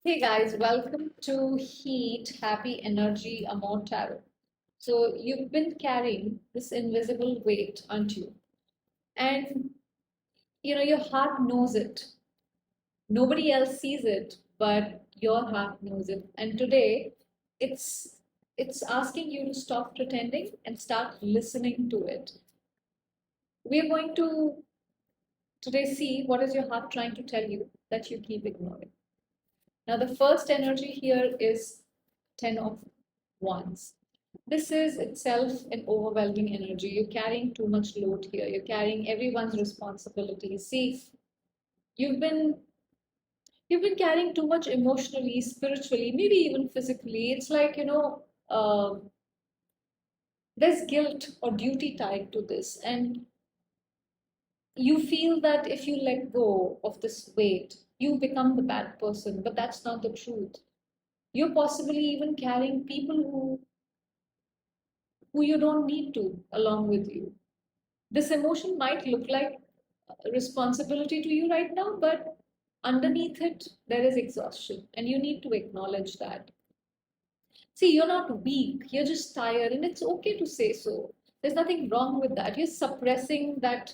Hey guys, welcome to Heat Happy Energy Amor Tarot. So, you've been carrying this invisible weight, aren't you? And your heart knows it. Nobody else sees it, but your heart knows it. And today, it's it's asking you to stop pretending and start listening to it. We're going to today see what is your heart trying to tell you that you keep ignoring. Now, the first energy here is 10 of Wands. This is itself an overwhelming energy. You're carrying too much load here. You're carrying everyone's responsibilities. See, you've been you've been carrying too much emotionally, spiritually, maybe even physically. It's like there's guilt or duty tied to this, and you feel that if you let go of this weight, you become the bad person. But that's not the truth. You're possibly even carrying people who you don't need to along with you. This emotion might look like a responsibility to you right now, but underneath it, there is exhaustion, and you need to acknowledge that. See, you're not weak, you're just tired, and it's okay to say so. There's nothing wrong with that. You're suppressing that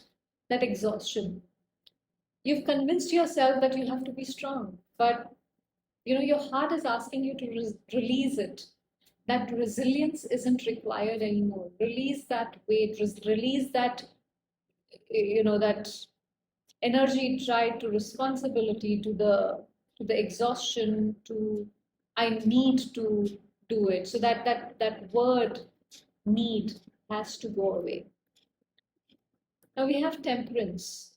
exhaustion. You've convinced yourself that you have to be strong, but your heart is asking you to release it. That resilience isn't required anymore. Release that weight, release that energy tied to responsibility, to the exhaustion, to I need to do it. So that word need has to go away. Now we have temperance.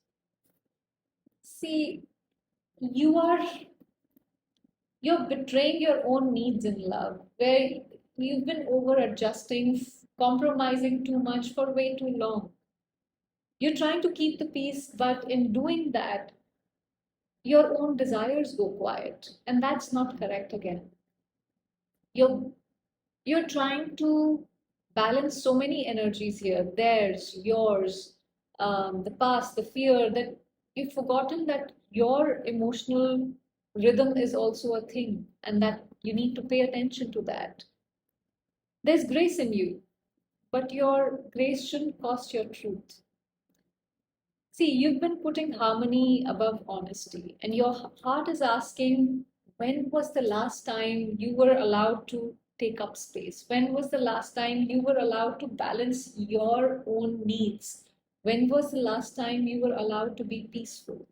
See, you are you're betraying your own needs in love, where you've been over adjusting, compromising too much for way too long. You're trying to keep the peace, but in doing that, your own desires go quiet, and that's not correct again. You're you're trying to balance so many energies here, theirs, yours, the past, the fear, that you've forgotten that your emotional rhythm is also a thing, and that you need to pay attention to that. There's grace in you, but your grace shouldn't cost your truth. See, you've been putting harmony above honesty, and your heart is asking, when was the last time you were allowed to take up space? When was the last time you were allowed to balance your own needs? When was the last time you were allowed to be peaceful?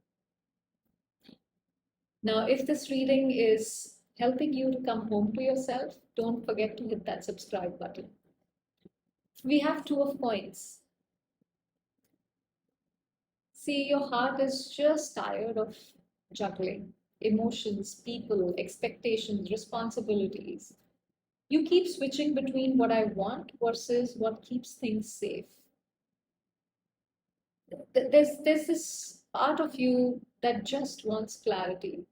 Now, if this reading is helping you to come home to yourself, don't forget to hit that subscribe button. We have Two of Coins. See, your heart is just tired of juggling emotions, people, expectations, responsibilities. You keep switching between what I want versus what keeps things safe. There's this part of you that just wants clarity,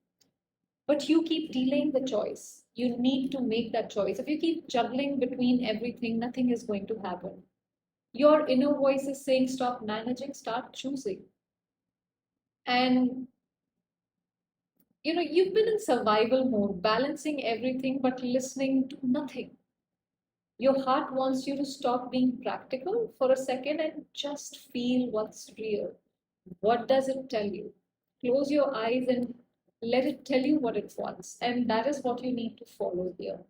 but you keep delaying the choice. You need to make that choice. If you keep juggling between everything, nothing is going to happen. Your inner voice is saying, stop managing, start choosing. And you've been in survival mode, balancing everything but listening to nothing. Your heart wants you to stop being practical for a second and just feel what's real. What does it tell you? Close your eyes and let it tell you what it wants, and that is what you need to follow here.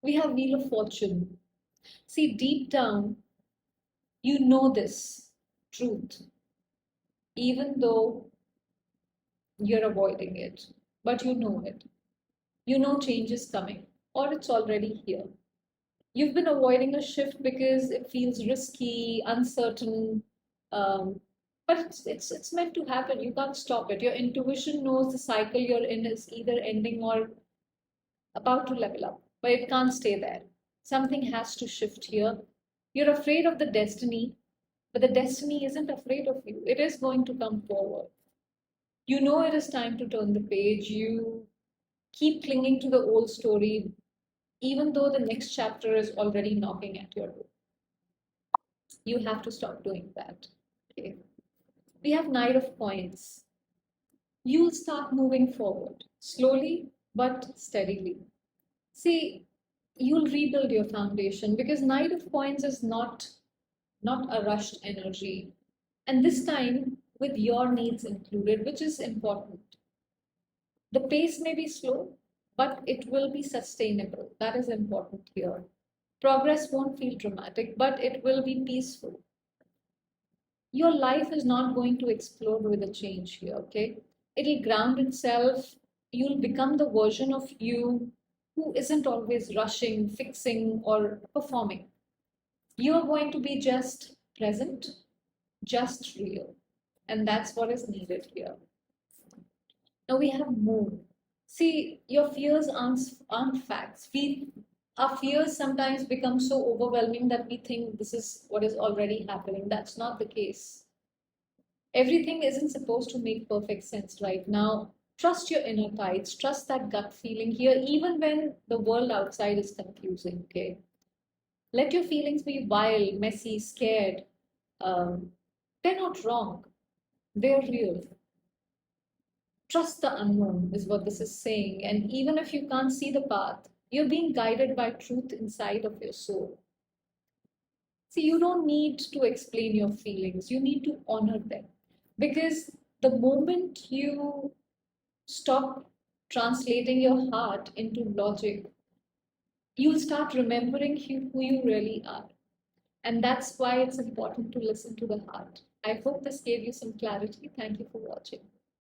We have Wheel of Fortune. See, deep down, you know this truth, even though you're avoiding it, but you know it. You know change is coming, or it's already here. You've been avoiding a shift because it feels risky, uncertain, but it's meant to happen. You can't stop it. Your intuition knows the cycle you're in is either ending or about to level up, but it can't stay there. Something has to shift here. You're afraid of the destiny, but the destiny isn't afraid of you. It is going to come forward. You know it is time to turn the page. You keep clinging to the old story, even though the next chapter is already knocking at your door. You have to stop doing that. Okay. We have Knight of Coins. you'll start moving forward slowly but steadily. See, you'll rebuild your foundation because Knight of Coins is not a rushed energy. And this time with your needs included, which is important. The pace may be slow, but it will be sustainable. That is important here. Progress won't feel dramatic, but it will be peaceful. Your life is not going to explode with a change here, okay? It'll ground itself. You'll become the version of you who isn't always rushing, fixing, or performing. You're going to be just present, just real. And that's what is needed here. Now we have mood. See, your fears aren't facts. Our fears sometimes become so overwhelming that we think this is what is already happening. That's not the case. Everything isn't supposed to make perfect sense right now. Trust your inner tides, trust that gut feeling here, even when the world outside is confusing, okay? Let your feelings be wild, messy, scared. They're not wrong, they're real. Trust the unknown, is what this is saying. And even if you can't see the path, you're being guided by truth inside of your soul. See, you don't need to explain your feelings, you need to honor them. Because the moment you stop translating your heart into logic, you'll start remembering who you really are. And that's why it's important to listen to the heart. I hope this gave you some clarity. Thank you for watching.